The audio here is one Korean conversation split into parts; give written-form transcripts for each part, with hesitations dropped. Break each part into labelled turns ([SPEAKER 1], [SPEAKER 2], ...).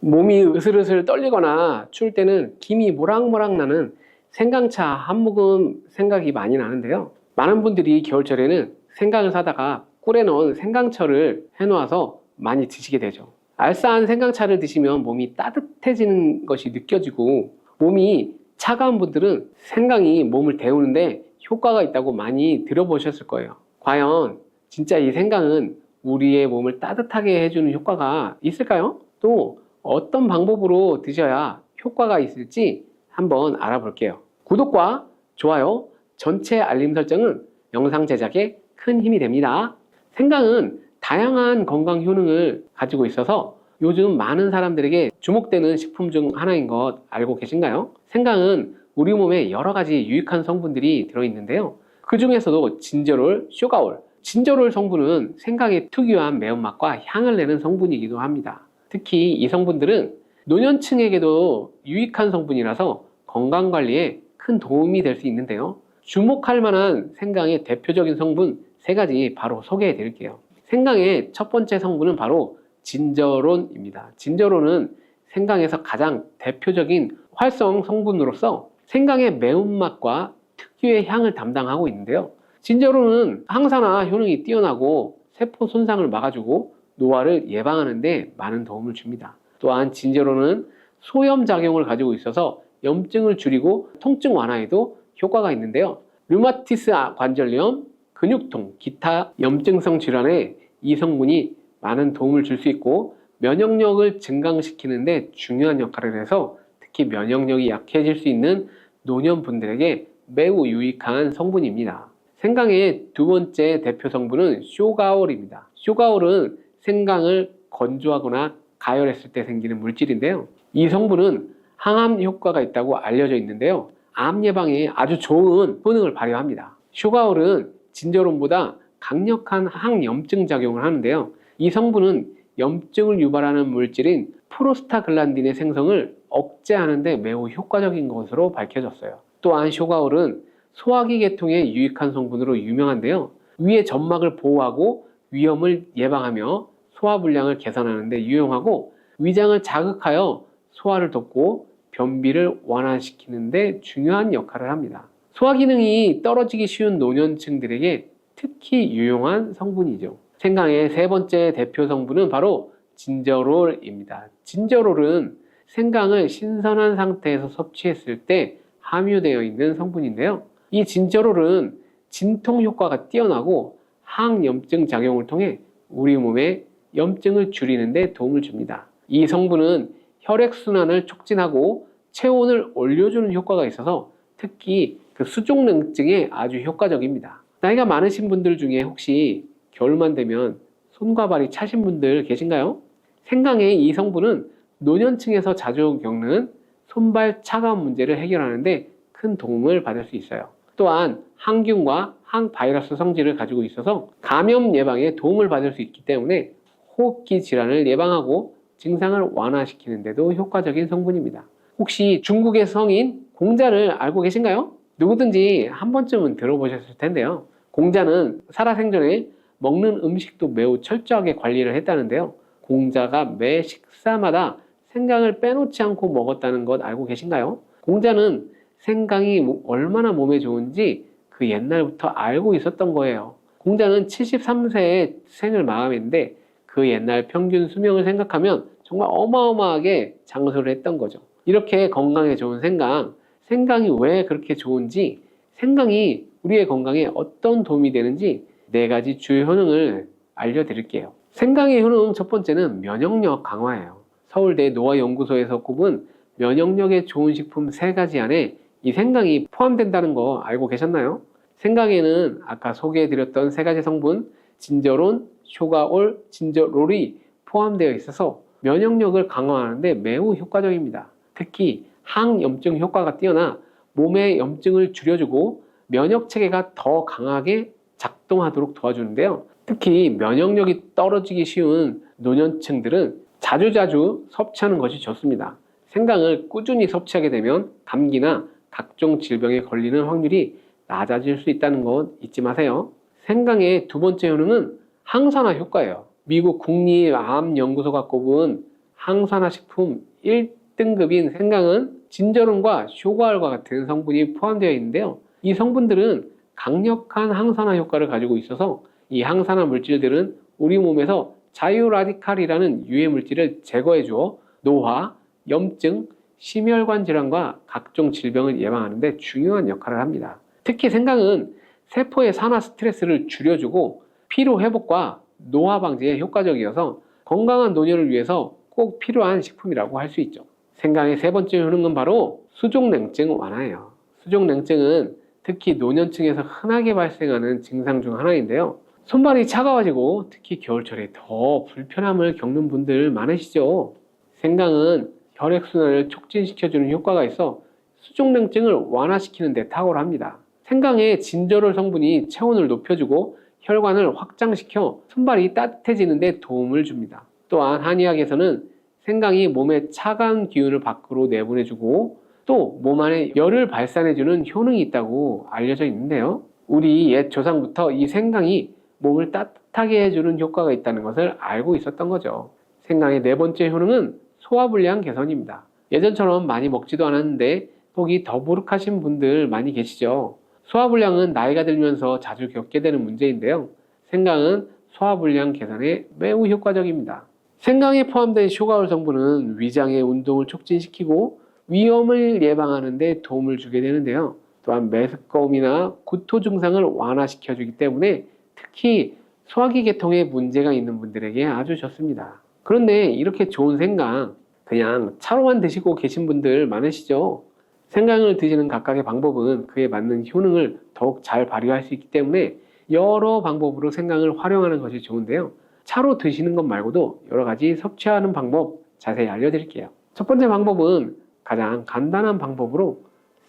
[SPEAKER 1] 몸이 으슬으슬 떨리거나 추울 때는 김이 모락모락 나는 생강차 한 모금 생각이 많이 나는데요. 많은 분들이 겨울철에는 생강을 사다가 꿀에 넣은 생강철을 해놓아서 많이 드시게 되죠. 알싸한 생강차를 드시면 몸이 따뜻해지는 것이 느껴지고, 몸이 차가운 분들은 생강이 몸을 데우는데 효과가 있다고 많이 들어보셨을 거예요. 과연 진짜 이 생강은 우리의 몸을 따뜻하게 해주는 효과가 있을까요? 또 어떤 방법으로 드셔야 효과가 있을지 한번 알아볼게요. 구독과 좋아요, 전체 알림 설정은 영상 제작에 큰 힘이 됩니다. 생강은 다양한 건강 효능을 가지고 있어서 요즘 많은 사람들에게 주목되는 식품 중 하나인 것 알고 계신가요? 생강은 우리 몸에 여러 가지 유익한 성분들이 들어있는데요. 그 중에서도 진저롤, 슈가올, 진저롤 성분은 생강의 특유한 매운맛과 향을 내는 성분이기도 합니다. 특히 이 성분들은 노년층에게도 유익한 성분이라서 건강관리에 큰 도움이 될 수 있는데요. 주목할 만한 생강의 대표적인 성분 3가지 바로 소개해 드릴게요. 생강의 첫 번째 성분은 바로 진저론입니다. 진저론은 생강에서 가장 대표적인 활성 성분으로서 생강의 매운맛과 특유의 향을 담당하고 있는데요. 진저론은 항산화 효능이 뛰어나고 세포 손상을 막아주고 노화를 예방하는 데 많은 도움을 줍니다. 또한 진저론은 소염 작용을 가지고 있어서 염증을 줄이고 통증 완화에도 효과가 있는데요. 류마티스 관절염, 근육통, 기타 염증성 질환에 이 성분이 많은 도움을 줄 수 있고 면역력을 증강시키는 데 중요한 역할을 해서 특히 면역력이 약해질 수 있는 노년분들에게 매우 유익한 성분입니다. 생강의 두 번째 대표 성분은 슈가올입니다. 슈가올은 생강을 건조하거나 가열했을 때 생기는 물질인데요. 이 성분은 항암 효과가 있다고 알려져 있는데요. 암 예방에 아주 좋은 효능을 발휘합니다. 슈가올은 진저론보다 강력한 항염증 작용을 하는데요. 이 성분은 염증을 유발하는 물질인 프로스타글란딘의 생성을 억제하는 데 매우 효과적인 것으로 밝혀졌어요. 또한 슈가올은 소화기 계통에 유익한 성분으로 유명한데요. 위의 점막을 보호하고 위염을 예방하며 소화불량을 개선하는 데 유용하고, 위장을 자극하여 소화를 돕고 변비를 완화시키는 데 중요한 역할을 합니다. 소화 기능이 떨어지기 쉬운 노년층들에게 특히 유용한 성분이죠. 생강의 세 번째 대표 성분은 바로 진저롤입니다. 진저롤은 생강을 신선한 상태에서 섭취했을 때 함유되어 있는 성분인데요. 이 진저롤은 진통 효과가 뛰어나고 항염증 작용을 통해 우리 몸의 염증을 줄이는 데 도움을 줍니다. 이 성분은 혈액순환을 촉진하고 체온을 올려주는 효과가 있어서 특히 수족냉증에 아주 효과적입니다. 나이가 많으신 분들 중에 혹시 겨울만 되면 손과 발이 차신 분들 계신가요? 생강의 이 성분은 노년층에서 자주 겪는 손발 차가운 문제를 해결하는데 큰 도움을 받을 수 있어요. 또한 항균과 항바이러스 성질을 가지고 있어서 감염 예방에 도움을 받을 수 있기 때문에 호흡기 질환을 예방하고 증상을 완화시키는 데도 효과적인 성분입니다. 혹시 중국의 성인 공자를 알고 계신가요? 누구든지 한 번쯤은 들어보셨을 텐데요. 공자는 살아생전에 먹는 음식도 매우 철저하게 관리를 했다는데요. 공자가 매 식사마다 생강을 빼놓지 않고 먹었다는 것 알고 계신가요? 공자는 생강이 얼마나 몸에 좋은지 그 옛날부터 알고 있었던 거예요. 공자는 73세에 생을 마감했는데 그 옛날 평균 수명을 생각하면 정말 어마어마하게 장수를 했던 거죠. 이렇게 건강에 좋은 생강, 생강이 왜 그렇게 좋은지, 생강이 우리의 건강에 어떤 도움이 되는지 4가지 주요 효능을 알려드릴게요. 생강의 효능 첫 번째는 면역력 강화예요. 서울대 노화연구소에서 꼽은 면역력에 좋은 식품 3가지 안에 이 생강이 포함된다는 거 알고 계셨나요? 생강에는 아까 소개해드렸던 3가지 성분 진저론, 슈가올, 진저롤이 포함되어 있어서 면역력을 강화하는 데 매우 효과적입니다. 특히 항염증 효과가 뛰어나 몸의 염증을 줄여주고 면역체계가 더 강하게 작동하도록 도와주는데요. 특히 면역력이 떨어지기 쉬운 노년층들은 자주자주 섭취하는 것이 좋습니다. 생강을 꾸준히 섭취하게 되면 감기나 각종 질병에 걸리는 확률이 낮아질 수 있다는 것 잊지 마세요. 생강의 두 번째 효능은 항산화 효과예요. 미국 국립암연구소가 꼽은 항산화 식품 1등급인 생강은 진저론과 쇼가알과 같은 성분이 포함되어 있는데요. 이 성분들은 강력한 항산화 효과를 가지고 있어서 이 항산화 물질들은 우리 몸에서 자유라디칼이라는 유해 물질을 제거해 주어 노화, 염증, 심혈관 질환과 각종 질병을 예방하는 데 중요한 역할을 합니다. 특히 생강은 세포의 산화 스트레스를 줄여주고 피로 회복과 노화 방지에 효과적이어서 건강한 노년을 위해서 꼭 필요한 식품이라고 할 수 있죠. 생강의 세 번째 효능은 바로 수족냉증 완화예요. 수족냉증은 특히 노년층에서 흔하게 발생하는 증상 중 하나인데요. 손발이 차가워지고 특히 겨울철에 더 불편함을 겪는 분들 많으시죠? 생강은 혈액순환을 촉진시켜주는 효과가 있어 수족냉증을 완화시키는 데 탁월합니다. 생강의 진저롤 성분이 체온을 높여주고 혈관을 확장시켜 손발이 따뜻해지는 데 도움을 줍니다. 또한 한의학에서는 생강이 몸의 차가운 기운을 밖으로 내보내주고 또 몸 안에 열을 발산해주는 효능이 있다고 알려져 있는데요. 우리 옛 조상부터 이 생강이 몸을 따뜻하게 해주는 효과가 있다는 것을 알고 있었던 거죠. 생강의 네 번째 효능은 소화불량 개선입니다. 예전처럼 많이 먹지도 않았는데 속이 더부룩하신 분들 많이 계시죠? 소화불량은 나이가 들면서 자주 겪게 되는 문제인데요. 생강은 소화불량 개선에 매우 효과적입니다. 생강에 포함된 쇼가올 성분은 위장의 운동을 촉진시키고 위염을 예방하는 데 도움을 주게 되는데요. 또한 메스꺼움이나 구토 증상을 완화시켜주기 때문에 특히 소화기 계통에 문제가 있는 분들에게 아주 좋습니다. 그런데 이렇게 좋은 생강 그냥 차로만 드시고 계신 분들 많으시죠? 생강을 드시는 각각의 방법은 그에 맞는 효능을 더욱 잘 발휘할 수 있기 때문에 여러 방법으로 생강을 활용하는 것이 좋은데요. 차로 드시는 것 말고도 여러 가지 섭취하는 방법 자세히 알려드릴게요. 첫 번째 방법은 가장 간단한 방법으로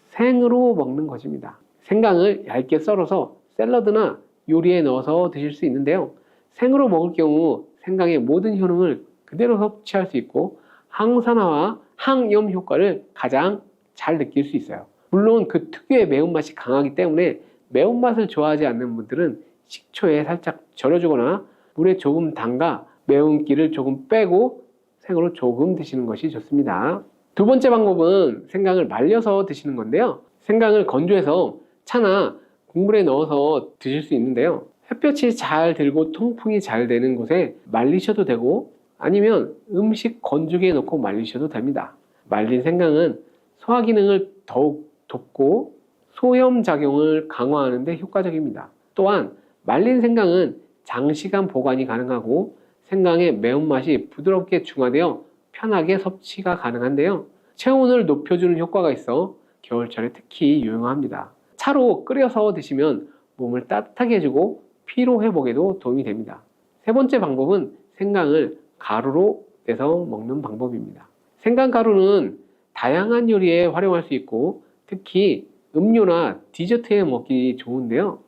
[SPEAKER 1] 생으로 먹는 것입니다. 생강을 얇게 썰어서 샐러드나 요리에 넣어서 드실 수 있는데요. 생으로 먹을 경우 생강의 모든 효능을 그대로 섭취할 수 있고 항산화와 항염 효과를 가장 잘 느낄 수 있어요. 물론 그 특유의 매운맛이 강하기 때문에 매운맛을 좋아하지 않는 분들은 식초에 살짝 절여주거나 물에 조금 담가 매운기를 조금 빼고 생으로 조금 드시는 것이 좋습니다. 두 번째 방법은 생강을 말려서 드시는 건데요. 생강을 건조해서 차나 국물에 넣어서 드실 수 있는데요. 햇볕이 잘 들고 통풍이 잘 되는 곳에 말리셔도 되고 아니면 음식 건조기에 넣고 말리셔도 됩니다. 말린 생강은 소화 기능을 더욱 돕고 소염 작용을 강화하는 데 효과적입니다. 또한 말린 생강은 장시간 보관이 가능하고 생강의 매운맛이 부드럽게 중화되어 편하게 섭취가 가능한데요. 체온을 높여주는 효과가 있어 겨울철에 특히 유용합니다. 차로 끓여서 드시면 몸을 따뜻하게 해주고 피로 회복에도 도움이 됩니다. 세 번째 방법은 생강을 가루로 내서 먹는 방법입니다. 생강 가루는 다양한 요리에 활용할 수 있고 특히 음료나 디저트에 먹기 좋은데요.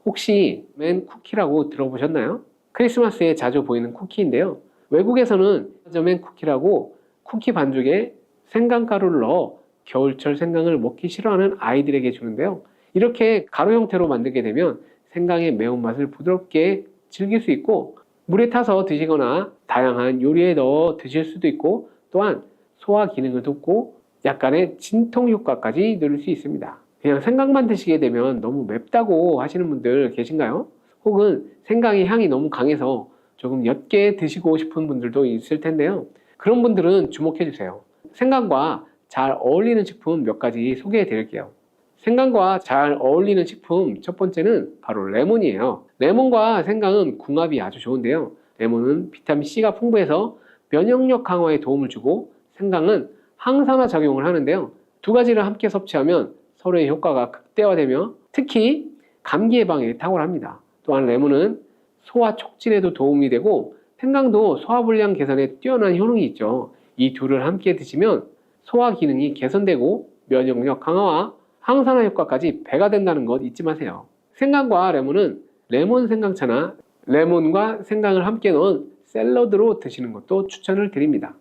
[SPEAKER 1] 혹시 맨 쿠키라고 들어보셨나요? 크리스마스에 자주 보이는 쿠키인데요. 외국에서는 맨 쿠키라고 쿠키 반죽에 생강가루를 넣어 겨울철 생강을 먹기 싫어하는 아이들에게 주는데요. 이렇게 가루 형태로 만들게 되면 생강의 매운맛을 부드럽게 즐길 수 있고 물에 타서 드시거나 다양한 요리에 넣어 드실 수도 있고 또한 소화 기능을 돕고 약간의 진통 효과까지 누릴 수 있습니다. 그냥 생강만 드시게 되면 너무 맵다고 하시는 분들 계신가요? 혹은 생강의 향이 너무 강해서 조금 옅게 드시고 싶은 분들도 있을 텐데요. 그런 분들은 주목해 주세요. 생강과 잘 어울리는 식품 몇 가지 소개해 드릴게요. 생강과 잘 어울리는 식품 첫 번째는 바로 레몬이에요. 레몬과 생강은 궁합이 아주 좋은데요. 레몬은 비타민C가 풍부해서 면역력 강화에 도움을 주고 생강은 항산화 작용을 하는데요. 두 가지를 함께 섭취하면 서로의 효과가 극대화되며 특히 감기 예방에 탁월합니다. 또한 레몬은 소화 촉진에도 도움이 되고 생강도 소화불량 개선에 뛰어난 효능이 있죠. 이 둘을 함께 드시면 소화 기능이 개선되고 면역력 강화와 항산화 효과까지 배가 된다는 것 잊지 마세요. 생강과 레몬은 레몬 생강차나 레몬과 생강을 함께 넣은 샐러드로 드시는 것도 추천을 드립니다.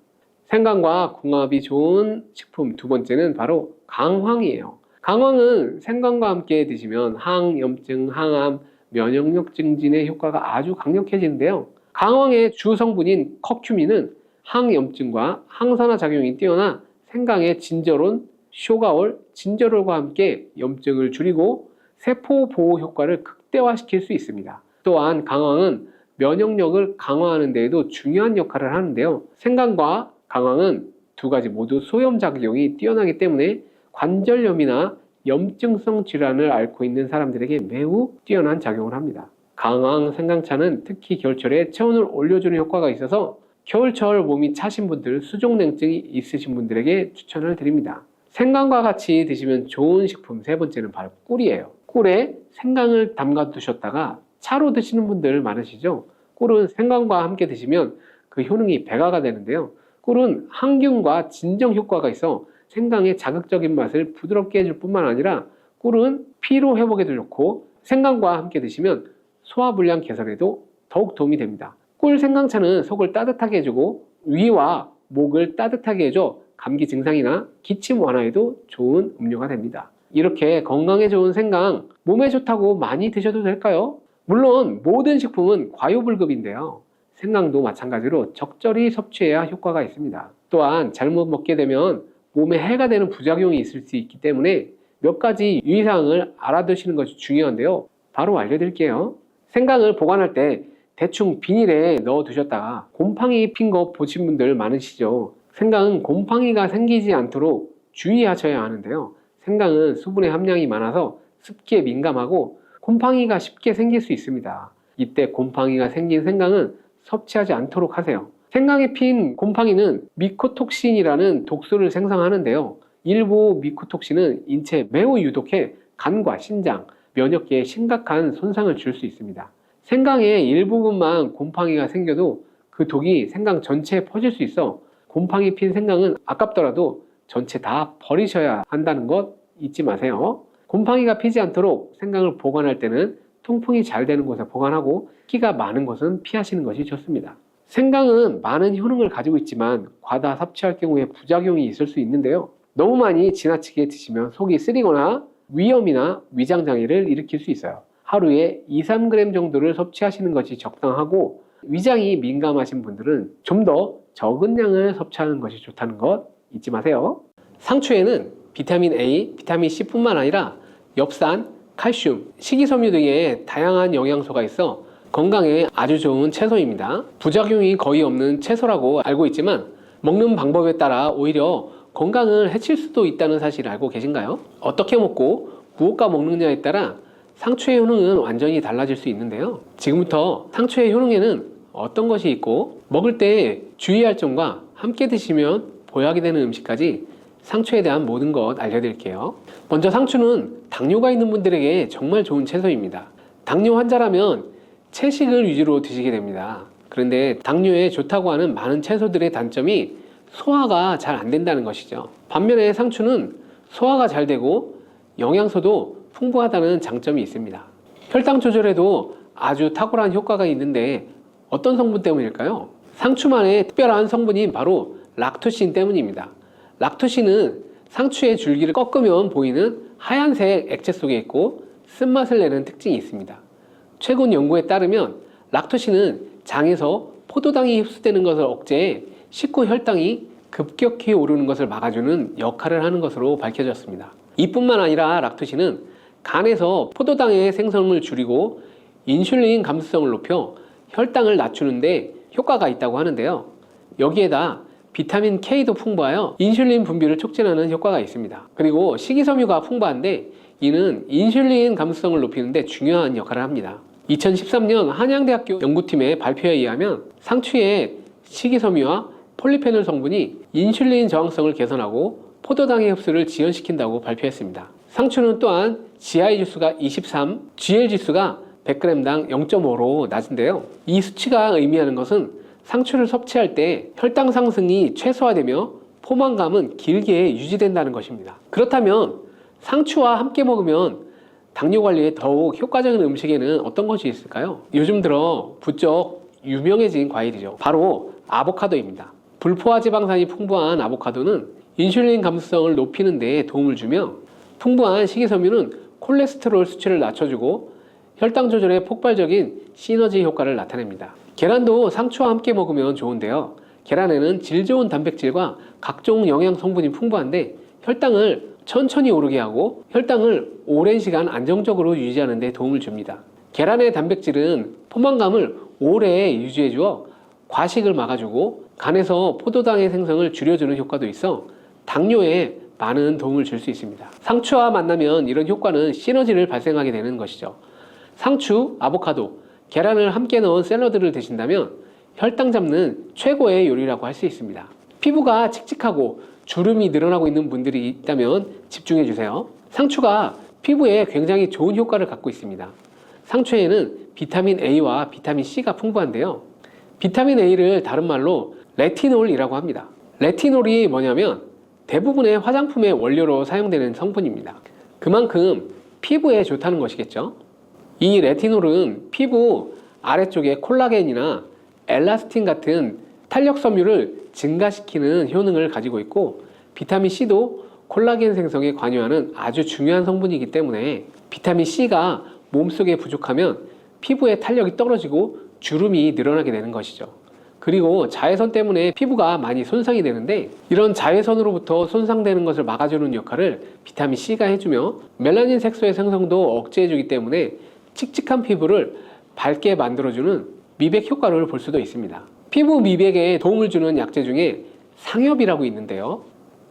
[SPEAKER 1] 생강과 궁합이 좋은 식품 두 번째는 바로 강황이에요. 강황은 생강과 함께 드시면 항염증, 항암, 면역력 증진의 효과가 아주 강력해지는데요. 강황의 주 성분인 커큐민은 항염증과 항산화 작용이 뛰어나 생강의 진저론, 쇼가올, 진저롤과 함께 염증을 줄이고 세포 보호 효과를 극대화시킬 수 있습니다. 또한 강황은 면역력을 강화하는 데에도 중요한 역할을 하는데요. 생강과 강황은 두 가지 모두 소염 작용이 뛰어나기 때문에 관절염이나 염증성 질환을 앓고 있는 사람들에게 매우 뛰어난 작용을 합니다. 강황 생강차는 특히 겨울철에 체온을 올려주는 효과가 있어서 겨울철 몸이 차신 분들, 수족냉증이 있으신 분들에게 추천을 드립니다. 생강과 같이 드시면 좋은 식품 세 번째는 바로 꿀이에요. 꿀에 생강을 담가 두셨다가 차로 드시는 분들 많으시죠? 꿀은 생강과 함께 드시면 그 효능이 배가가 되는데요. 꿀은 항균과 진정 효과가 있어 생강의 자극적인 맛을 부드럽게 해줄 뿐만 아니라 꿀은 피로 회복에도 좋고 생강과 함께 드시면 소화불량 개선에도 더욱 도움이 됩니다. 꿀 생강차는 속을 따뜻하게 해주고 위와 목을 따뜻하게 해줘 감기 증상이나 기침 완화에도 좋은 음료가 됩니다. 이렇게 건강에 좋은 생강, 몸에 좋다고 많이 드셔도 될까요? 물론 모든 식품은 과유불급인데요. 생강도 마찬가지로 적절히 섭취해야 효과가 있습니다. 또한 잘못 먹게 되면 몸에 해가 되는 부작용이 있을 수 있기 때문에 몇 가지 유의사항을 알아두시는 것이 중요한데요. 바로 알려드릴게요. 생강을 보관할 때 대충 비닐에 넣어 두셨다가 곰팡이 핀 거 보신 분들 많으시죠? 생강은 곰팡이가 생기지 않도록 주의하셔야 하는데요. 생강은 수분의 함량이 많아서 습기에 민감하고 곰팡이가 쉽게 생길 수 있습니다. 이때 곰팡이가 생긴 생강은 섭취하지 않도록 하세요. 생강에 핀 곰팡이는 미코톡신이라는 독소를 생성하는데요. 일부 미코톡신은 인체에 매우 유독해 간과 신장, 면역계에 심각한 손상을 줄 수 있습니다. 생강의 일부분만 곰팡이가 생겨도 그 독이 생강 전체에 퍼질 수 있어 곰팡이 핀 생강은 아깝더라도 전체 다 버리셔야 한다는 것 잊지 마세요. 곰팡이가 피지 않도록 생강을 보관할 때는 통풍이 잘 되는 곳에 보관하고 끼가 많은 곳은 피하시는 것이 좋습니다. 생강은 많은 효능을 가지고 있지만 과다 섭취할 경우에 부작용이 있을 수 있는데요. 너무 많이 지나치게 드시면 속이 쓰리거나 위염이나 위장장애를 일으킬 수 있어요. 하루에 2-3g 정도를 섭취하시는 것이 적당하고 위장이 민감하신 분들은 좀 더 적은 양을 섭취하는 것이 좋다는 것 잊지 마세요. 상추에는 비타민 A, 비타민 C뿐만 아니라 엽산, 칼슘, 식이섬유 등의 다양한 영양소가 있어 건강에 아주 좋은 채소입니다. 부작용이 거의 없는 채소라고 알고 있지만 먹는 방법에 따라 오히려 건강을 해칠 수도 있다는 사실을 알고 계신가요? 어떻게 먹고 무엇과 먹느냐에 따라 상추의 효능은 완전히 달라질 수 있는데요. 지금부터 상추의 효능에는 어떤 것이 있고 먹을 때 주의할 점과 함께 드시면 보약이 되는 음식까지 상추에 대한 모든 것 알려드릴게요. 먼저 상추는 당뇨가 있는 분들에게 정말 좋은 채소입니다. 당뇨 환자라면 채식을 위주로 드시게 됩니다. 그런데 당뇨에 좋다고 하는 많은 채소들의 단점이 소화가 잘 안 된다는 것이죠. 반면에 상추는 소화가 잘 되고 영양소도 풍부하다는 장점이 있습니다. 혈당 조절에도 아주 탁월한 효과가 있는데 어떤 성분 때문일까요? 상추만의 특별한 성분이 바로 락토신 때문입니다. 락토신은 상추의 줄기를 꺾으면 보이는 하얀색 액체 속에 있고 쓴맛을 내는 특징이 있습니다. 최근 연구에 따르면 락토신은 장에서 포도당이 흡수되는 것을 억제해 식후 혈당이 급격히 오르는 것을 막아주는 역할을 하는 것으로 밝혀졌습니다. 이뿐만 아니라 락토신은 간에서 포도당의 생성을 줄이고 인슐린 감수성을 높여 혈당을 낮추는데 효과가 있다고 하는데요. 여기에다 비타민 K도 풍부하여 인슐린 분비를 촉진하는 효과가 있습니다. 그리고 식이섬유가 풍부한데 이는 인슐린 감수성을 높이는 데 중요한 역할을 합니다. 2013년 한양대학교 연구팀의 발표에 의하면 상추의 식이섬유와 폴리페놀 성분이 인슐린 저항성을 개선하고 포도당의 흡수를 지연시킨다고 발표했습니다. 상추는 또한 GI 지수가 23, GL 지수가 100g당 0.5로 낮은데요. 이 수치가 의미하는 것은 상추를 섭취할 때 혈당 상승이 최소화되며 포만감은 길게 유지된다는 것입니다. 그렇다면 상추와 함께 먹으면 당뇨 관리에 더욱 효과적인 음식에는 어떤 것이 있을까요? 요즘 들어 부쩍 유명해진 과일이죠. 바로 아보카도입니다. 불포화 지방산이 풍부한 아보카도는 인슐린 감수성을 높이는 데 도움을 주며 풍부한 식이섬유는 콜레스테롤 수치를 낮춰주고 혈당 조절에 폭발적인 시너지 효과를 나타냅니다. 계란도 상추와 함께 먹으면 좋은데요. 계란에는 질 좋은 단백질과 각종 영양 성분이 풍부한데 혈당을 천천히 오르게 하고 혈당을 오랜 시간 안정적으로 유지하는 데 도움을 줍니다. 계란의 단백질은 포만감을 오래 유지해 주어 과식을 막아주고 간에서 포도당의 생성을 줄여주는 효과도 있어 당뇨에 많은 도움을 줄 수 있습니다. 상추와 만나면 이런 효과는 시너지를 발생하게 되는 것이죠. 상추, 아보카도, 계란을 함께 넣은 샐러드를 드신다면 혈당 잡는 최고의 요리라고 할 수 있습니다. 피부가 칙칙하고 주름이 늘어나고 있는 분들이 있다면 집중해 주세요. 상추가 피부에 굉장히 좋은 효과를 갖고 있습니다. 상추에는 비타민 A와 비타민 C가 풍부한데요. 비타민 A를 다른 말로 레티놀이라고 합니다. 레티놀이 뭐냐면 대부분의 화장품의 원료로 사용되는 성분입니다. 그만큼 피부에 좋다는 것이겠죠. 이 레티놀은 피부 아래쪽에 콜라겐이나 엘라스틴 같은 탄력 섬유를 증가시키는 효능을 가지고 있고 비타민 C도 콜라겐 생성에 관여하는 아주 중요한 성분이기 때문에 비타민 C가 몸속에 부족하면 피부의 탄력이 떨어지고 주름이 늘어나게 되는 것이죠. 그리고 자외선 때문에 피부가 많이 손상이 되는데 이런 자외선으로부터 손상되는 것을 막아주는 역할을 비타민 C가 해주며 멜라닌 색소의 생성도 억제해주기 때문에 칙칙한 피부를 밝게 만들어주는 미백 효과를 볼 수도 있습니다. 피부 미백에 도움을 주는 약재 중에 상엽이라고 있는데요.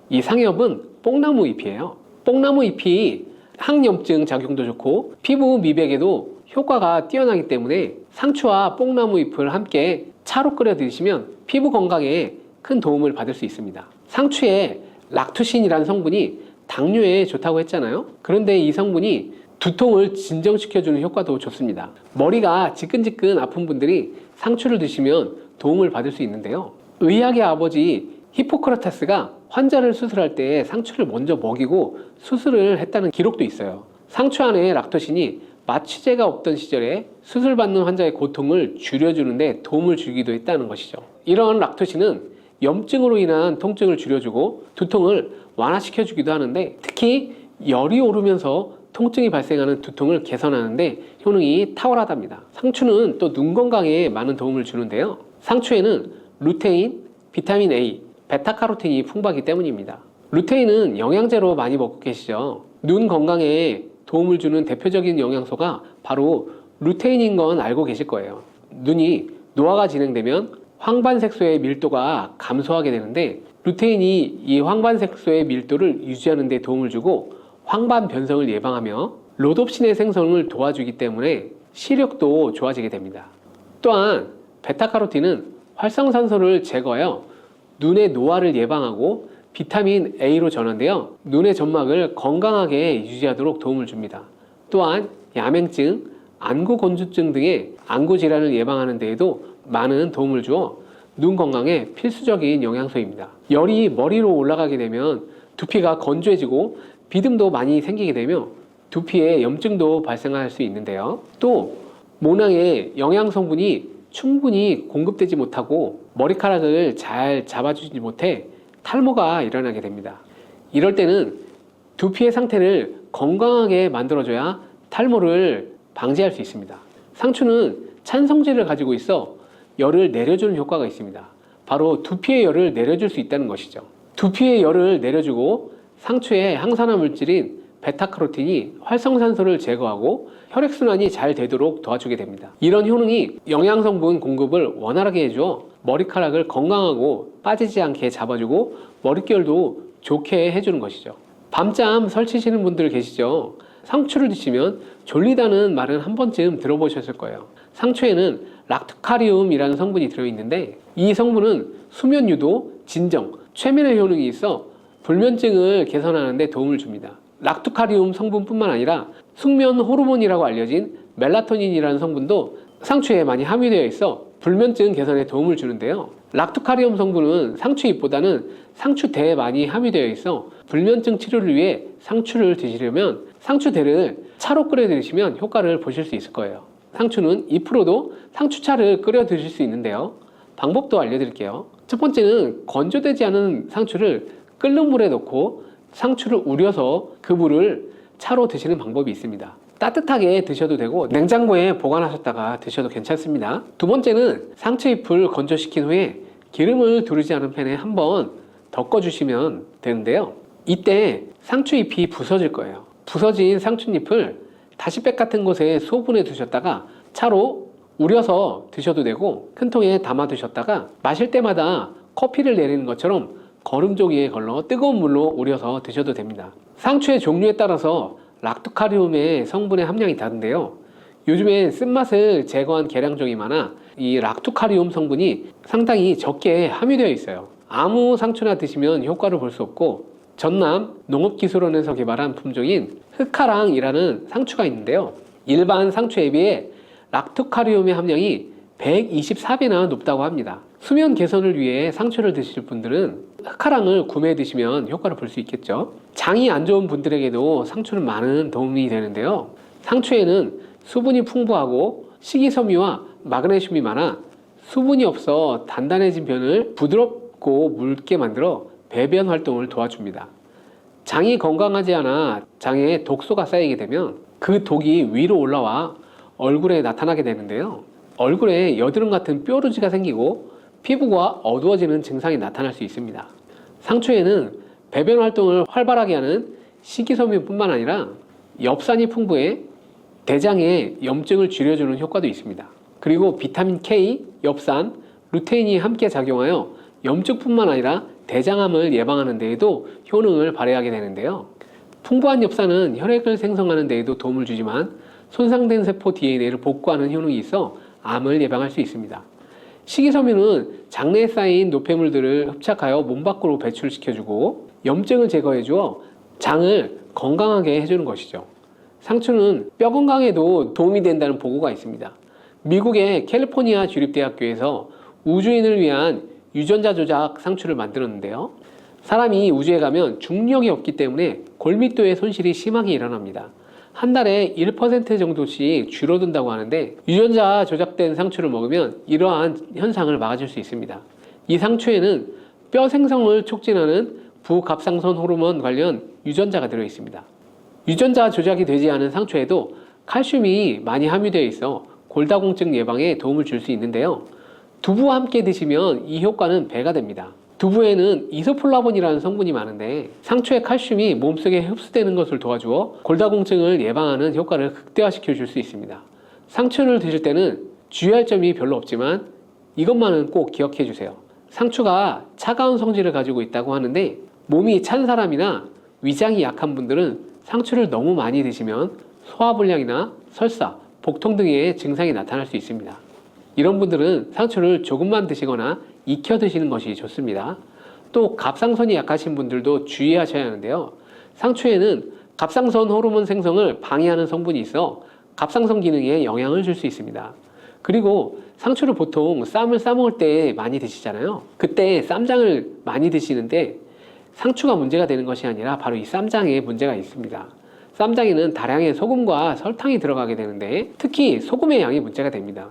[SPEAKER 1] 이 상엽은 뽕나무 잎이에요. 뽕나무 잎이 항염증 작용도 좋고 피부 미백에도 효과가 뛰어나기 때문에 상추와 뽕나무 잎을 함께 차로 끓여 드시면 피부 건강에 큰 도움을 받을 수 있습니다. 상추에 락투신이라는 성분이 당뇨에 좋다고 했잖아요. 그런데 이 성분이 두통을 진정시켜주는 효과도 좋습니다. 머리가 지끈지끈 아픈 분들이 상추를 드시면 도움을 받을 수 있는데요. 의학의 아버지 히포크라테스가 환자를 수술할 때 상추를 먼저 먹이고 수술을 했다는 기록도 있어요. 상추 안에 락토신이 마취제가 없던 시절에 수술받는 환자의 고통을 줄여주는 데 도움을 주기도 했다는 것이죠. 이런 락토신은 염증으로 인한 통증을 줄여주고 두통을 완화시켜주기도 하는데 특히 열이 오르면서 통증이 발생하는 두통을 개선하는 데 효능이 탁월하답니다. 상추는 또 눈 건강에 많은 도움을 주는데요. 상추에는 루테인, 비타민 A, 베타카로틴이 풍부하기 때문입니다. 루테인은 영양제로 많이 먹고 계시죠. 눈 건강에 도움을 주는 대표적인 영양소가 바로 루테인인 건 알고 계실 거예요. 눈이 노화가 진행되면 황반색소의 밀도가 감소하게 되는데 루테인이 이 황반색소의 밀도를 유지하는 데 도움을 주고 황반 변성을 예방하며 로놉신의 생성을 도와주기 때문에 시력도 좋아지게 됩니다. 또한 베타카로틴은 활성산소를 제거하여 눈의 노화를 예방하고 비타민 A로 전환되어 눈의 점막을 건강하게 유지하도록 도움을 줍니다. 또한 야맹증, 안구건조증 등의 안구 질환을 예방하는 데에도 많은 도움을 주어 눈 건강에 필수적인 영양소입니다. 열이 머리로 올라가게 되면 두피가 건조해지고 비듬도 많이 생기게 되며 두피에 염증도 발생할 수 있는데요. 또 모낭에 영양 성분이 충분히 공급되지 못하고 머리카락을 잘 잡아주지 못해 탈모가 일어나게 됩니다. 이럴 때는 두피의 상태를 건강하게 만들어줘야 탈모를 방지할 수 있습니다. 상추는 찬성질을 가지고 있어 열을 내려주는 효과가 있습니다. 바로 두피의 열을 내려줄 수 있다는 것이죠. 두피의 열을 내려주고 상추의 항산화 물질인 베타카로틴이 활성산소를 제거하고 혈액순환이 잘 되도록 도와주게 됩니다. 이런 효능이 영양성분 공급을 원활하게 해주어 머리카락을 건강하고 빠지지 않게 잡아주고 머릿결도 좋게 해주는 것이죠. 밤잠 설치시는 분들 계시죠? 상추를 드시면 졸리다는 말은 한 번쯤 들어보셨을 거예요. 상추에는 락토카리움이라는 성분이 들어있는데 이 성분은 수면 유도, 진정, 최면의 효능이 있어 불면증을 개선하는 데 도움을 줍니다. 락토카리움 성분뿐만 아니라 숙면 호르몬이라고 알려진 멜라토닌이라는 성분도 상추에 많이 함유되어 있어 불면증 개선에 도움을 주는데요. 락토카리움 성분은 상추잎보다는 상추대에 많이 함유되어 있어 불면증 치료를 위해 상추를 드시려면 상추대를 차로 끓여 드시면 효과를 보실 수 있을 거예요. 상추는 잎으로도 상추차를 끓여 드실 수 있는데요. 방법도 알려드릴게요. 첫 번째는 건조되지 않은 상추를 끓는 물에 넣고 상추를 우려서 그 물을 차로 드시는 방법이 있습니다. 따뜻하게 드셔도 되고 냉장고에 보관하셨다가 드셔도 괜찮습니다. 두 번째는 상추잎을 건조시킨 후에 기름을 두르지 않은 팬에 한번 덮어주시면 되는데요. 이때 상추잎이 부서질 거예요. 부서진 상추잎을 다시팩 같은 곳에 소분해 두셨다가 차로 우려서 드셔도 되고 큰 통에 담아 두셨다가 마실 때마다 커피를 내리는 것처럼 거름종이에 걸러 뜨거운 물로 우려서 드셔도 됩니다. 상추의 종류에 따라서 락토카리움의 성분의 함량이 다른데요. 요즘엔 쓴맛을 제거한 계량종이 많아 이 락토카리움 성분이 상당히 적게 함유되어 있어요. 아무 상추나 드시면 효과를 볼 수 없고 전남 농업기술원에서 개발한 품종인 흑하랑이라는 상추가 있는데요. 일반 상추에 비해 락토카리움의 함량이 124배나 높다고 합니다. 수면 개선을 위해 상추를 드실 분들은 흑하랑을 구매해 드시면 효과를 볼 수 있겠죠. 장이 안 좋은 분들에게도 상추는 많은 도움이 되는데요. 상추에는 수분이 풍부하고 식이섬유와 마그네슘이 많아 수분이 없어 단단해진 변을 부드럽고 묽게 만들어 배변 활동을 도와줍니다. 장이 건강하지 않아 장에 독소가 쌓이게 되면 그 독이 위로 올라와 얼굴에 나타나게 되는데요. 얼굴에 여드름 같은 뾰루지가 생기고 피부가 어두워지는 증상이 나타날 수 있습니다. 상추에는 배변 활동을 활발하게 하는 식이섬유뿐만 아니라 엽산이 풍부해 대장의 염증을 줄여주는 효과도 있습니다. 그리고 비타민 K, 엽산, 루테인이 함께 작용하여 염증뿐만 아니라 대장암을 예방하는 데에도 효능을 발휘하게 되는데요. 풍부한 엽산은 혈액을 생성하는 데에도 도움을 주지만 손상된 세포 DNA를 복구하는 효능이 있어 암을 예방할 수 있습니다. 식이섬유는 장내에 쌓인 노폐물들을 흡착하여 몸 밖으로 배출시켜주고 염증을 제거해주어 장을 건강하게 해주는 것이죠. 상추는 뼈 건강에도 도움이 된다는 보고가 있습니다. 미국의 캘리포니아 주립대학교에서 우주인을 위한 유전자 조작 상추를 만들었는데요. 사람이 우주에 가면 중력이 없기 때문에 골밀도의 손실이 심하게 일어납니다. 한 달에 1% 정도씩 줄어든다고 하는데 유전자 조작된 상추를 먹으면 이러한 현상을 막아줄 수 있습니다. 이 상추에는 뼈 생성을 촉진하는 부갑상선 호르몬 관련 유전자가 들어 있습니다. 유전자 조작이 되지 않은 상추에도 칼슘이 많이 함유되어 있어 골다공증 예방에 도움을 줄 수 있는데요. 두부와 함께 드시면 이 효과는 배가 됩니다. 두부에는 이소폴라본이라는 성분이 많은데 상추의 칼슘이 몸속에 흡수되는 것을 도와주어 골다공증을 예방하는 효과를 극대화시켜 줄 수 있습니다. 상추를 드실 때는 주의할 점이 별로 없지만 이것만은 꼭 기억해 주세요. 상추가 차가운 성질을 가지고 있다고 하는데 몸이 찬 사람이나 위장이 약한 분들은 상추를 너무 많이 드시면 소화불량이나 설사, 복통 등의 증상이 나타날 수 있습니다. 이런 분들은 상추를 조금만 드시거나 익혀 드시는 것이 좋습니다. 또 갑상선이 약하신 분들도 주의하셔야 하는데요. 상추에는 갑상선 호르몬 생성을 방해하는 성분이 있어 갑상선 기능에 영향을 줄 수 있습니다. 그리고 상추를 보통 쌈을 싸먹을 때 많이 드시잖아요. 그때 쌈장을 많이 드시는데 상추가 문제가 되는 것이 아니라 바로 이 쌈장에 문제가 있습니다. 쌈장에는 다량의 소금과 설탕이 들어가게 되는데 특히 소금의 양이 문제가 됩니다.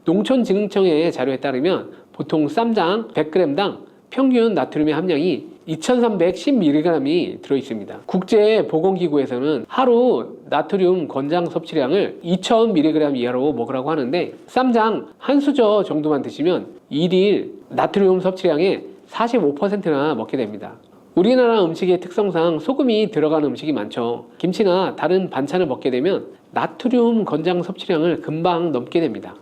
[SPEAKER 1] 농촌진흥청의 자료에 따르면 보통 쌈장 100g당 평균 나트륨의 함량이 2310mg이 들어있습니다. 국제보건기구에서는 하루 나트륨 권장 섭취량을 2000mg 이하로 먹으라고 하는데 쌈장 한 수저 정도만 드시면 1일 나트륨 섭취량의 45%나 먹게 됩니다. 우리나라 음식의 특성상 소금이 들어간 음식이 많죠. 김치나 다른 반찬을 먹게 되면 나트륨 권장 섭취량을 금방 넘게 됩니다.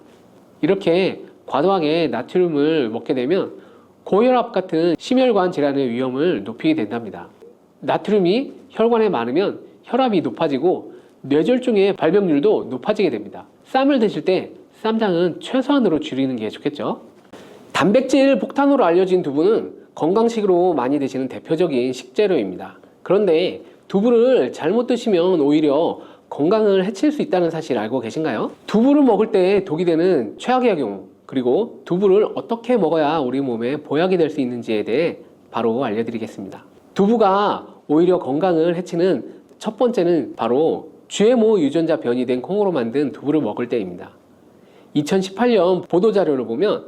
[SPEAKER 1] 이렇게 과도하게 나트륨을 먹게 되면 고혈압 같은 심혈관 질환의 위험을 높이게 된답니다. 나트륨이 혈관에 많으면 혈압이 높아지고 뇌졸중의 발병률도 높아지게 됩니다. 쌈을 드실 때 쌈장은 최소한으로 줄이는 게 좋겠죠. 단백질 폭탄으로 알려진 두부는 건강식으로 많이 드시는 대표적인 식재료입니다. 그런데 두부를 잘못 드시면 오히려 건강을 해칠 수 있다는 사실 알고 계신가요? 두부를 먹을 때 독이 되는 최악의 경우, 그리고 두부를 어떻게 먹어야 우리 몸에 보약이 될 수 있는지에 대해 바로 알려드리겠습니다. 두부가 오히려 건강을 해치는 첫 번째는 바로 GMO 유전자 변이된 콩으로 만든 두부를 먹을 때입니다. 2018년 보도자료를 보면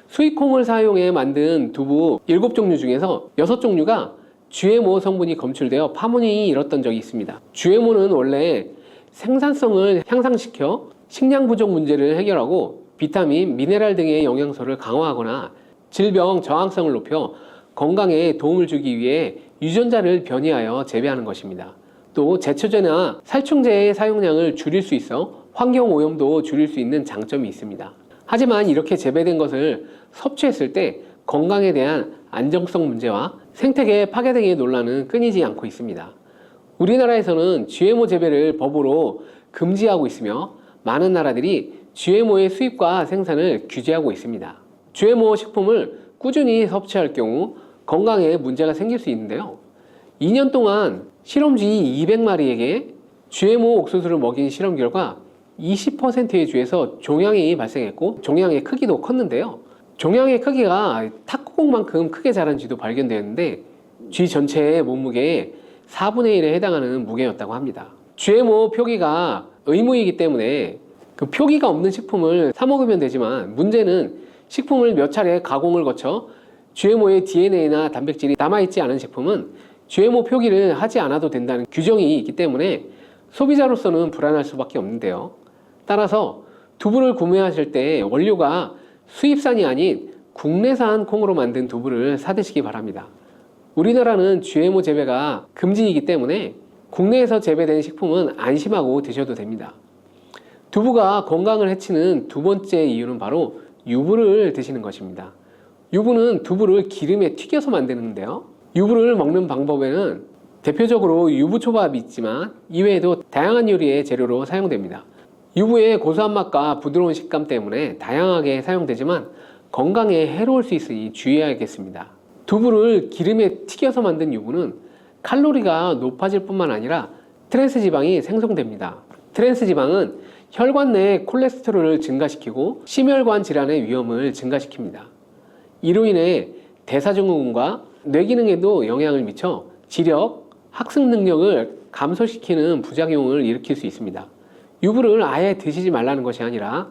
[SPEAKER 1] 수입콩을 사용해 만든 두부 7종류 중에서 6종류가 GMO 성분이 검출되어 파문이 일었던 적이 있습니다. GMO는 원래 생산성을 향상시켜 식량 부족 문제를 해결하고 비타민, 미네랄 등의 영양소를 강화하거나 질병 저항성을 높여 건강에 도움을 주기 위해 유전자를 변이하여 재배하는 것입니다. 또 제초제나 살충제의 사용량을 줄일 수 있어 환경 오염도 줄일 수 있는 장점이 있습니다. 하지만 이렇게 재배된 것을 섭취했을 때 건강에 대한 안정성 문제와 생태계 파괴 등의 논란은 끊이지 않고 있습니다. 우리나라에서는 GMO 재배를 법으로 금지하고 있으며 많은 나라들이 GMO의 수입과 생산을 규제하고 있습니다. GMO 식품을 꾸준히 섭취할 경우 건강에 문제가 생길 수 있는데요. 2년 동안 실험쥐 200마리에게 GMO 옥수수를 먹인 실험 결과 20%의 쥐에서 종양이 발생했고 종양의 크기도 컸는데요. 종양의 크기가 탁구공만큼 크게 자란 쥐도 발견되었는데 쥐 전체의 몸무게의 4분의 1에 해당하는 무게였다고 합니다. GMO 표기가 의무이기 때문에 그 표기가 없는 식품을 사 먹으면 되지만 문제는 식품을 몇 차례 가공을 거쳐 GMO의 DNA나 단백질이 남아있지 않은 식품은 GMO 표기를 하지 않아도 된다는 규정이 있기 때문에 소비자로서는 불안할 수밖에 없는데요. 따라서 두부를 구매하실 때 원료가 수입산이 아닌 국내산 콩으로 만든 두부를 사드시기 바랍니다. 우리나라는 GMO 재배가 금지이기 때문에 국내에서 재배된 식품은 안심하고 드셔도 됩니다. 두부가 건강을 해치는 두 번째 이유는 바로 유부를 드시는 것입니다. 유부는 두부를 기름에 튀겨서 만드는데요. 유부를 먹는 방법에는 대표적으로 유부초밥이 있지만 이외에도 다양한 요리의 재료로 사용됩니다. 유부의 고소한 맛과 부드러운 식감 때문에 다양하게 사용되지만 건강에 해로울 수 있으니 주의해야겠습니다. 두부를 기름에 튀겨서 만든 유부는 칼로리가 높아질 뿐만 아니라 트랜스 지방이 생성됩니다. 트랜스 지방은 혈관 내 콜레스테롤을 증가시키고 심혈관 질환의 위험을 증가시킵니다. 이로 인해 대사증후군과 뇌기능에도 영향을 미쳐 지력, 학습 능력을 감소시키는 부작용을 일으킬 수 있습니다. 유부를 아예 드시지 말라는 것이 아니라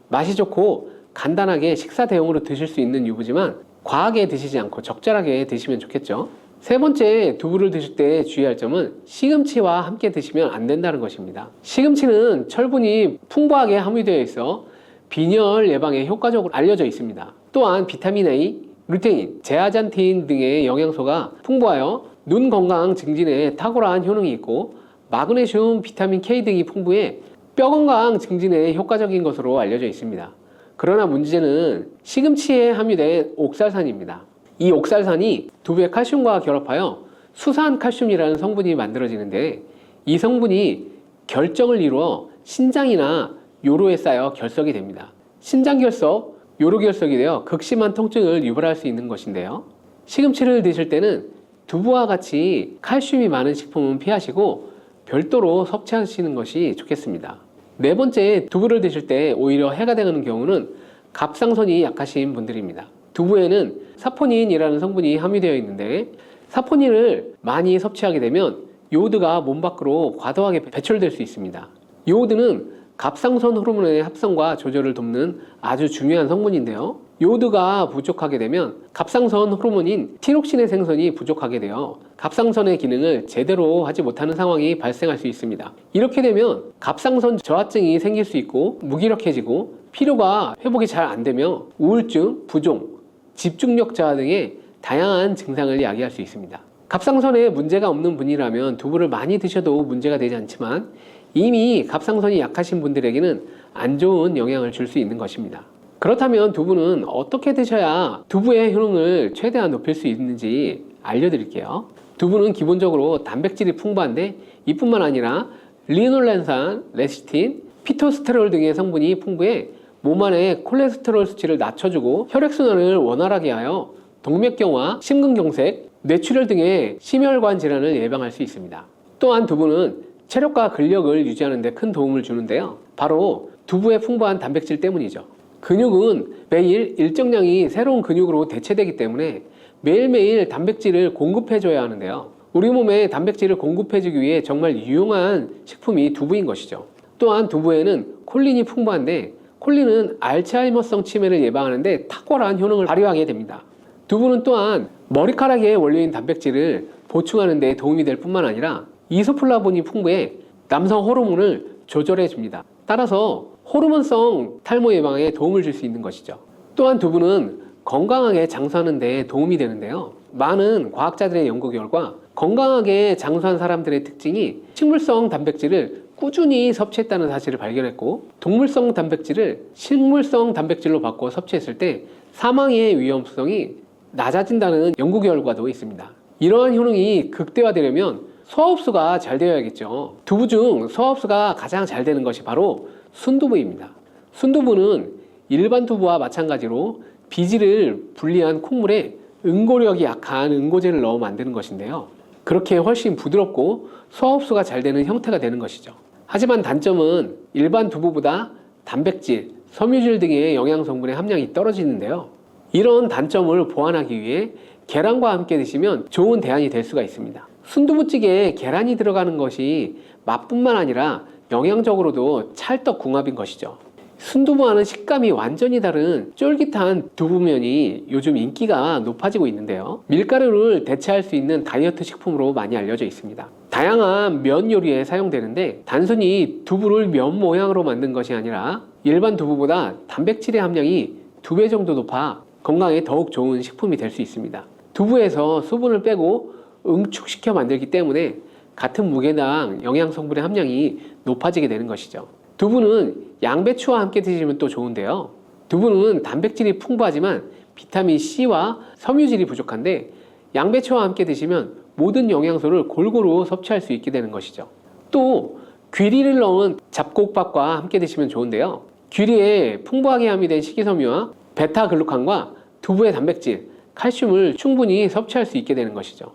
[SPEAKER 1] 맛이 좋고 간단하게 식사 대용으로 드실 수 있는 유부지만 과하게 드시지 않고 적절하게 드시면 좋겠죠. 세 번째, 두부를 드실 때 주의할 점은 시금치와 함께 드시면 안 된다는 것입니다. 시금치는 철분이 풍부하게 함유되어 있어 빈혈 예방에 효과적으로 알려져 있습니다. 또한 비타민 A, 루테인, 제아잔틴 등의 영양소가 풍부하여 눈 건강 증진에 탁월한 효능이 있고 마그네슘, 비타민 K 등이 풍부해 뼈 건강 증진에 효과적인 것으로 알려져 있습니다. 그러나 문제는 시금치에 함유된 옥살산입니다. 이 옥살산이 두부의 칼슘과 결합하여 수산칼슘이라는 성분이 만들어지는데 이 성분이 결정을 이루어 신장이나 요로에 쌓여 결석이 됩니다. 신장결석, 요로결석이 되어 극심한 통증을 유발할 수 있는 것인데요. 시금치를 드실 때는 두부와 같이 칼슘이 많은 식품은 피하시고 별도로 섭취하시는 것이 좋겠습니다. 네 번째, 두부를 드실 때 오히려 해가 되는 경우는 갑상선이 약하신 분들입니다. 두부에는 사포닌이라는 성분이 함유되어 있는데 사포닌을 많이 섭취하게 되면 요오드가 몸 밖으로 과도하게 배출될 수 있습니다. 요오드는 갑상선 호르몬의 합성과 조절을 돕는 아주 중요한 성분인데요. 요오드가 부족하게 되면 갑상선 호르몬인 티록신의 생성이 부족하게 되어 갑상선의 기능을 제대로 하지 못하는 상황이 발생할 수 있습니다. 이렇게 되면 갑상선 저하증이 생길 수 있고 무기력해지고 피로가 회복이 잘 안 되며 우울증, 부종, 집중력 저하 등의 다양한 증상을 야기할 수 있습니다. 갑상선에 문제가 없는 분이라면 두부를 많이 드셔도 문제가 되지 않지만 이미 갑상선이 약하신 분들에게는 안 좋은 영향을 줄 수 있는 것입니다. 그렇다면 두부는 어떻게 드셔야 두부의 효능을 최대한 높일 수 있는지 알려드릴게요. 두부는 기본적으로 단백질이 풍부한데 이뿐만 아니라 리놀렌산, 레시틴, 피토스테롤 등의 성분이 풍부해 몸 안의 콜레스테롤 수치를 낮춰주고 혈액순환을 원활하게 하여 동맥경화, 심근경색, 뇌출혈 등의 심혈관 질환을 예방할 수 있습니다. 또한 두부는 체력과 근력을 유지하는 데 큰 도움을 주는데요. 바로 두부의 풍부한 단백질 때문이죠. 근육은 매일 일정량이 새로운 근육으로 대체되기 때문에 매일매일 단백질을 공급해줘야 하는데요. 우리 몸에 단백질을 공급해주기 위해 정말 유용한 식품이 두부인 것이죠. 또한 두부에는 콜린이 풍부한데 콜린은 알츠하이머성 치매를 예방하는 데 탁월한 효능을 발휘하게 됩니다. 두부는 또한 머리카락의 원료인 단백질을 보충하는 데 도움이 될 뿐만 아니라 이소플라본이 풍부해 남성 호르몬을 조절해 줍니다. 따라서 호르몬성 탈모 예방에 도움을 줄 수 있는 것이죠. 또한 두부는 건강하게 장수하는 데 도움이 되는데요. 많은 과학자들의 연구 결과 건강하게 장수한 사람들의 특징이 식물성 단백질을 꾸준히 섭취했다는 사실을 발견했고, 동물성 단백질을 식물성 단백질로 바꿔 섭취했을 때 사망의 위험성이 낮아진다는 연구 결과도 있습니다. 이러한 효능이 극대화되려면 소화흡수가 잘 되어야겠죠. 두부 중 소화흡수가 가장 잘 되는 것이 바로 순두부입니다. 순두부는 일반 두부와 마찬가지로 비질을 분리한 콩물에 응고력이 약한 응고제를 넣어 만드는 것인데요. 그렇게 훨씬 부드럽고 소화흡수가 잘 되는 형태가 되는 것이죠. 하지만 단점은 일반 두부보다 단백질, 섬유질 등의 영양 성분의 함량이 떨어지는데요. 이런 단점을 보완하기 위해 계란과 함께 드시면 좋은 대안이 될 수가 있습니다. 순두부찌개에 계란이 들어가는 것이 맛뿐만 아니라 영양적으로도 찰떡궁합인 것이죠. 순두부와는 식감이 완전히 다른 쫄깃한 두부면이 요즘 인기가 높아지고 있는데요. 밀가루를 대체할 수 있는 다이어트 식품으로 많이 알려져 있습니다. 다양한 면 요리에 사용되는데 단순히 두부를 면 모양으로 만든 것이 아니라 일반 두부보다 단백질의 함량이 2배 정도 높아 건강에 더욱 좋은 식품이 될 수 있습니다. 두부에서 수분을 빼고 응축시켜 만들기 때문에 같은 무게당 영양 성분의 함량이 높아지게 되는 것이죠. 두부는 양배추와 함께 드시면 또 좋은데요. 두부는 단백질이 풍부하지만 비타민 C와 섬유질이 부족한데 양배추와 함께 드시면 모든 영양소를 골고루 섭취할 수 있게 되는 것이죠. 또 귀리를 넣은 잡곡밥과 함께 드시면 좋은데요. 귀리에 풍부하게 함유된 식이섬유와 베타글루칸과 두부의 단백질, 칼슘을 충분히 섭취할 수 있게 되는 것이죠.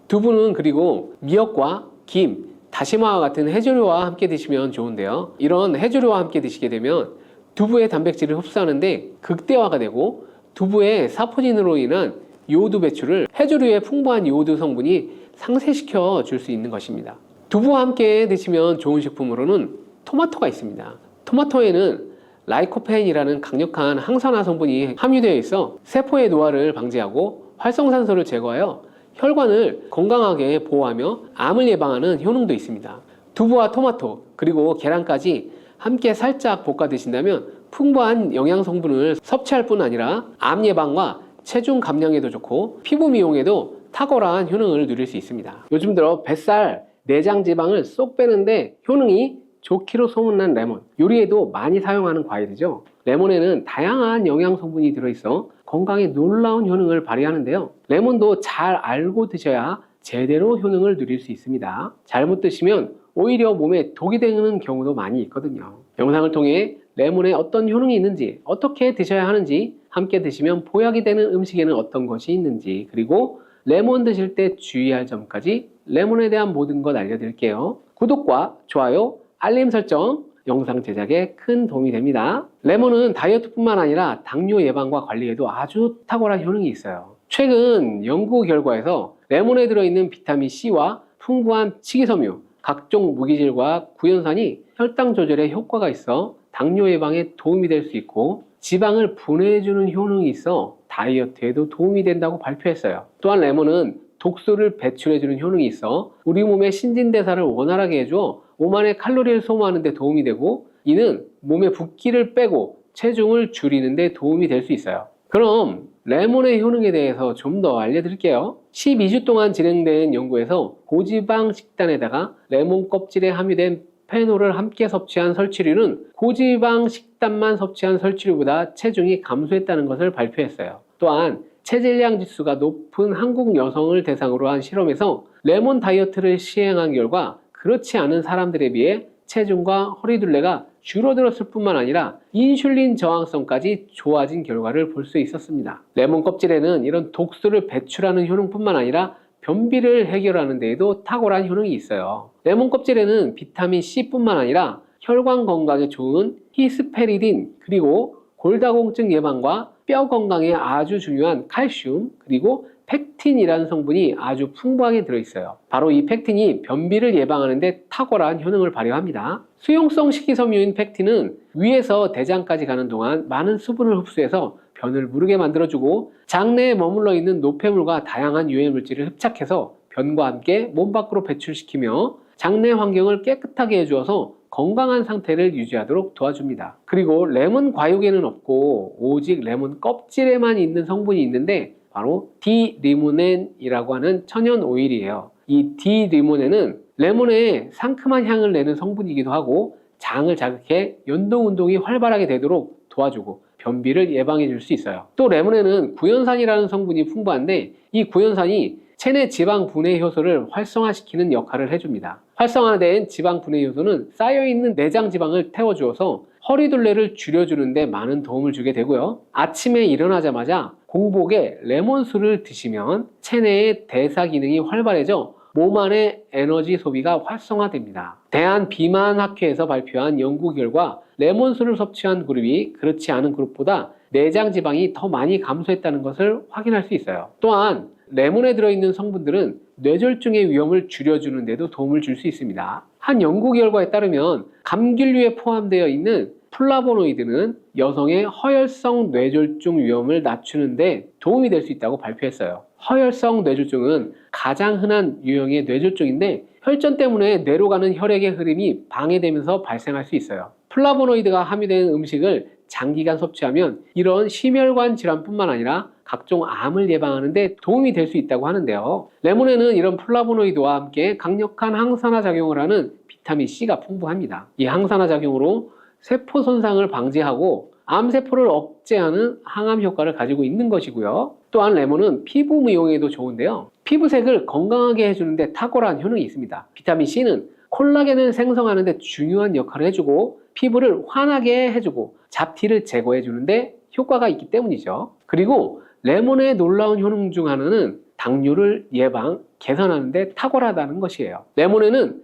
[SPEAKER 1] 두부는 그리고 미역과 김, 다시마와 같은 해조류와 함께 드시면 좋은데요. 이런 해조류와 함께 드시게 되면 두부의 단백질을 흡수하는데 극대화가 되고 두부의 사포닌으로 인한 요오드 배출을 해조류의 풍부한 요오드 성분이 상쇄시켜 줄 수 있는 것입니다. 두부와 함께 드시면 좋은 식품으로는 토마토가 있습니다. 토마토에는 라이코펜이라는 강력한 항산화 성분이 함유되어 있어 세포의 노화를 방지하고 활성산소를 제거하여 혈관을 건강하게 보호하며 암을 예방하는 효능도 있습니다. 두부와 토마토 그리고 계란까지 함께 살짝 볶아 드신다면 풍부한 영양 성분을 섭취할 뿐 아니라 암 예방과 체중 감량에도 좋고 피부 미용에도 탁월한 효능을 누릴 수 있습니다. 요즘 들어 뱃살, 내장 지방을 쏙 빼는데 효능이 좋기로 소문난 레몬, 요리에도 많이 사용하는 과일이죠. 레몬에는 다양한 영양 성분이 들어있어 건강에 놀라운 효능을 발휘하는데요. 레몬도 잘 알고 드셔야 제대로 효능을 누릴 수 있습니다. 잘못 드시면 오히려 몸에 독이 되는 경우도 많이 있거든요. 영상을 통해 레몬에 어떤 효능이 있는지, 어떻게 드셔야 하는지, 함께 드시면 보약이 되는 음식에는 어떤 것이 있는지, 그리고 레몬 드실 때 주의할 점까지 레몬에 대한 모든 것 알려드릴게요. 구독과 좋아요, 알림 설정, 영상 제작에 큰 도움이 됩니다. 레몬은 다이어트뿐만 아니라 당뇨 예방과 관리에도 아주 탁월한 효능이 있어요. 최근 연구 결과에서 레몬에 들어있는 비타민 C와 풍부한 식이섬유, 각종 무기질과 구연산이 혈당 조절에 효과가 있어 당뇨 예방에 도움이 될 수 있고 지방을 분해해주는 효능이 있어 다이어트에도 도움이 된다고 발표했어요. 또한 레몬은 독소를 배출해주는 효능이 있어 우리 몸의 신진대사를 원활하게 해줘 몸 안에 칼로리를 소모하는 데 도움이 되고 이는 몸의 붓기를 빼고 체중을 줄이는 데 도움이 될 수 있어요. 그럼 레몬의 효능에 대해서 좀 더 알려드릴게요. 12주 동안 진행된 연구에서 고지방 식단에다가 레몬 껍질에 함유된 페놀을 함께 섭취한 설치류는 고지방 식단만 섭취한 설치류보다 체중이 감소했다는 것을 발표했어요. 또한 체질량 지수가 높은 한국 여성을 대상으로 한 실험에서 레몬 다이어트를 시행한 결과 그렇지 않은 사람들에 비해 체중과 허리둘레가 줄어들었을 뿐만 아니라 인슐린 저항성까지 좋아진 결과를 볼 수 있었습니다. 레몬 껍질에는 이런 독소를 배출하는 효능뿐만 아니라 변비를 해결하는 데에도 탁월한 효능이 있어요. 레몬 껍질에는 비타민 C뿐만 아니라 혈관 건강에 좋은 히스페리딘 그리고 골다공증 예방과 뼈 건강에 아주 중요한 칼슘 그리고 펙틴이라는 성분이 아주 풍부하게 들어있어요. 바로 이 펙틴이 변비를 예방하는 데 탁월한 효능을 발휘합니다. 수용성 식이섬유인 펙틴은 위에서 대장까지 가는 동안 많은 수분을 흡수해서 변을 무르게 만들어주고 장내에 머물러 있는 노폐물과 다양한 유해물질을 흡착해서 변과 함께 몸 밖으로 배출시키며 장내 환경을 깨끗하게 해주어서 건강한 상태를 유지하도록 도와줍니다. 그리고 레몬 과육에는 없고 오직 레몬 껍질에만 있는 성분이 있는데 바로 D-리모넨이라고 하는 천연 오일이에요. 이 D-리모넨은 레몬의 상큼한 향을 내는 성분이기도 하고 장을 자극해 연동 운동이 활발하게 되도록 도와주고 변비를 예방해 줄 수 있어요. 또 레몬에는 구연산이라는 성분이 풍부한데 이 구연산이 체내 지방 분해 효소를 활성화시키는 역할을 해줍니다. 활성화된 지방 분해 효소는 쌓여있는 내장 지방을 태워주어서 허리둘레를 줄여주는 데 많은 도움을 주게 되고요. 아침에 일어나자마자 공복에 레몬수를 드시면 체내의 대사 기능이 활발해져 몸 안의 에너지 소비가 활성화됩니다. 대한비만학회에서 발표한 연구 결과 레몬수를 섭취한 그룹이 그렇지 않은 그룹보다 내장 지방이 더 많이 감소했다는 것을 확인할 수 있어요. 또한 레몬에 들어있는 성분들은 뇌졸중의 위험을 줄여주는 데도 도움을 줄 수 있습니다. 한 연구 결과에 따르면 감귤류에 포함되어 있는 플라보노이드는 여성의 허혈성 뇌졸중 위험을 낮추는 데 도움이 될 수 있다고 발표했어요. 허혈성 뇌졸중은 가장 흔한 유형의 뇌졸중인데 혈전 때문에 뇌로 가는 혈액의 흐름이 방해되면서 발생할 수 있어요. 플라보노이드가 함유된 음식을 장기간 섭취하면 이런 심혈관 질환뿐만 아니라 각종 암을 예방하는 데 도움이 될 수 있다고 하는데요. 레몬에는 이런 플라보노이드와 함께 강력한 항산화 작용을 하는 비타민 C가 풍부합니다. 이 항산화 작용으로 세포 손상을 방지하고 암세포를 억제하는 항암 효과를 가지고 있는 것이고요. 또한 레몬은 피부 미용에도 좋은데요. 피부색을 건강하게 해주는 데 탁월한 효능이 있습니다. 비타민 C는 콜라겐을 생성하는 데 중요한 역할을 해주고 피부를 환하게 해주고 잡티를 제거해 주는데 효과가 있기 때문이죠. 그리고 레몬의 놀라운 효능 중 하나는 당뇨를 예방, 개선하는 데 탁월하다는 것이에요. 레몬에는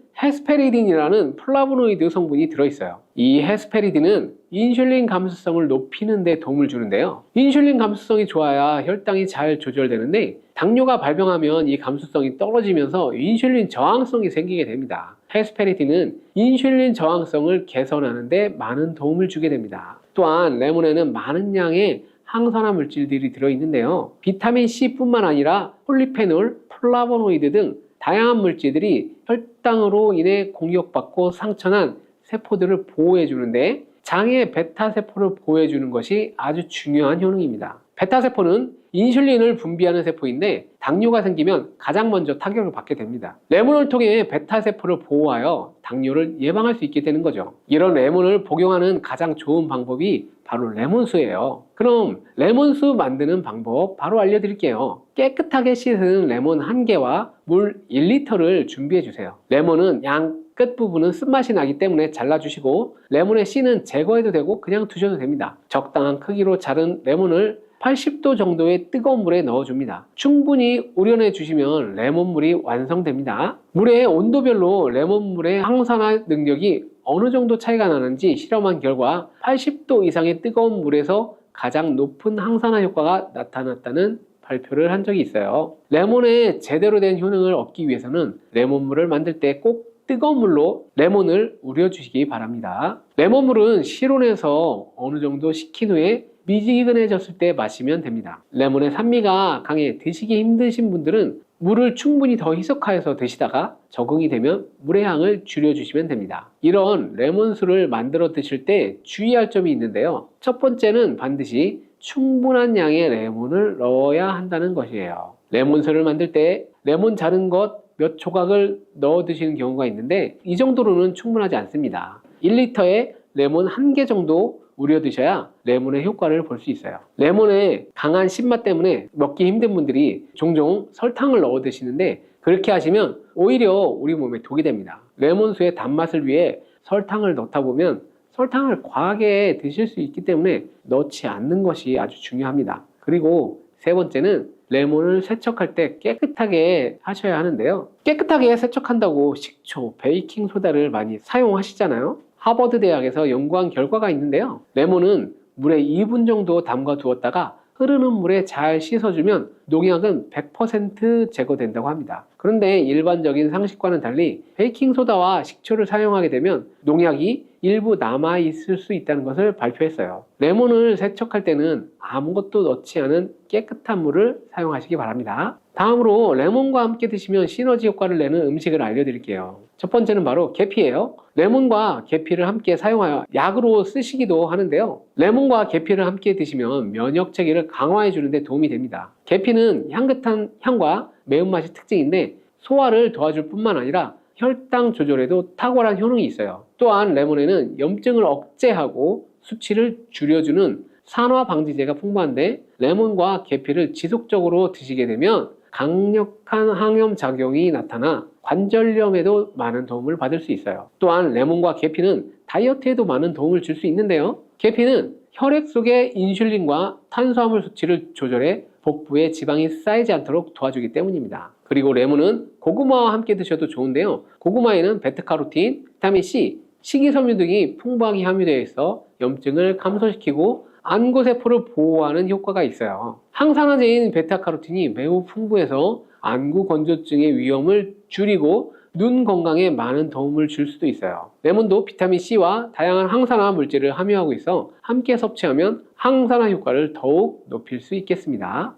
[SPEAKER 1] 헤스페리딘이라는 플라보노이드 성분이 들어있어요. 이 헤스페리딘은 인슐린 감수성을 높이는 데 도움을 주는데요. 인슐린 감수성이 좋아야 혈당이 잘 조절되는데 당뇨가 발병하면 이 감수성이 떨어지면서 인슐린 저항성이 생기게 됩니다. 헤스페리딘은 인슐린 저항성을 개선하는 데 많은 도움을 주게 됩니다. 또한 레몬에는 많은 양의 항산화 물질들이 들어있는데요. 비타민 C뿐만 아니라 폴리페놀, 플라보노이드 등 다양한 물질들이 혈당으로 인해 공격받고 상처난 세포들을 보호해 주는데 장의 베타세포를 보호해 주는 것이 아주 중요한 효능입니다. 베타세포는 인슐린을 분비하는 세포인데 당뇨가 생기면 가장 먼저 타격을 받게 됩니다. 레몬을 통해 베타세포를 보호하여 당뇨를 예방할 수 있게 되는 거죠. 이런 레몬을 복용하는 가장 좋은 방법이 바로 레몬수예요. 그럼 레몬수 만드는 방법 바로 알려드릴게요. 깨끗하게 씻은 레몬 1개와 물 1리터를 준비해 주세요. 레몬은 양 끝부분은 쓴맛이 나기 때문에 잘라주시고 레몬의 씨는 제거해도 되고 그냥 두셔도 됩니다. 적당한 크기로 자른 레몬을 80도 정도의 뜨거운 물에 넣어줍니다. 충분히 우려내 주시면 레몬물이 완성됩니다. 물의 온도별로 레몬물의 항산화 능력이 어느 정도 차이가 나는지 실험한 결과 80도 이상의 뜨거운 물에서 가장 높은 항산화 효과가 나타났다는 발표를 한 적이 있어요. 레몬의 제대로 된 효능을 얻기 위해서는 레몬물을 만들 때 꼭 뜨거운 물로 레몬을 우려주시기 바랍니다. 레몬물은 실온에서 어느 정도 식힌 후에 미지근해졌을 때 마시면 됩니다. 레몬의 산미가 강해 드시기 힘드신 분들은 물을 충분히 더 희석하여서 드시다가 적응이 되면 물의 향을 줄여주시면 됩니다. 이런 레몬수를 만들어 드실 때 주의할 점이 있는데요. 첫 번째는 반드시 충분한 양의 레몬을 넣어야 한다는 것이에요. 레몬수를 만들 때 레몬 자른 것 몇 조각을 넣어 드시는 경우가 있는데 이 정도로는 충분하지 않습니다. 1리터에 레몬 1개 정도 우려 드셔야 레몬의 효과를 볼 수 있어요. 레몬의 강한 신맛 때문에 먹기 힘든 분들이 종종 설탕을 넣어 드시는데 그렇게 하시면 오히려 우리 몸에 독이 됩니다. 레몬수의 단맛을 위해 설탕을 넣다 보면 설탕을 과하게 드실 수 있기 때문에 넣지 않는 것이 아주 중요합니다. 그리고 세 번째는 레몬을 세척할 때 깨끗하게 하셔야 하는데요. 깨끗하게 세척한다고 식초, 베이킹소다를 많이 사용하시잖아요. 하버드 대학에서 연구한 결과가 있는데요. 레몬은 물에 2분 정도 담가 두었다가 흐르는 물에 잘 씻어주면 농약은 100% 제거된다고 합니다. 그런데 일반적인 상식과는 달리 베이킹소다와 식초를 사용하게 되면 농약이 일부 남아있을 수 있다는 것을 발표했어요. 레몬을 세척할 때는 아무것도 넣지 않은 깨끗한 물을 사용하시기 바랍니다. 다음으로 레몬과 함께 드시면 시너지 효과를 내는 음식을 알려드릴게요. 첫 번째는 바로 계피예요. 레몬과 계피를 함께 사용하여 약으로 쓰시기도 하는데요. 레몬과 계피를 함께 드시면 면역 체계를 강화해 주는데 도움이 됩니다. 계피는 향긋한 향과 매운맛이 특징인데 소화를 도와줄 뿐만 아니라 혈당 조절에도 탁월한 효능이 있어요. 또한 레몬에는 염증을 억제하고 수치를 줄여주는 산화 방지제가 풍부한데 레몬과 계피를 지속적으로 드시게 되면 강력한 항염 작용이 나타나 관절염에도 많은 도움을 받을 수 있어요. 또한 레몬과 계피는 다이어트에도 많은 도움을 줄 수 있는데요. 계피는 혈액 속의 인슐린과 탄수화물 수치를 조절해 복부에 지방이 쌓이지 않도록 도와주기 때문입니다. 그리고 레몬은 고구마와 함께 드셔도 좋은데요. 고구마에는 베타카로틴, 비타민 C, 식이섬유 등이 풍부하게 함유되어 있어 염증을 감소시키고 안구세포를 보호하는 효과가 있어요. 항산화제인 베타카로틴이 매우 풍부해서 안구 건조증의 위험을 줄이고 눈 건강에 많은 도움을 줄 수도 있어요. 레몬도 비타민C와 다양한 항산화 물질을 함유하고 있어 함께 섭취하면 항산화 효과를 더욱 높일 수 있겠습니다.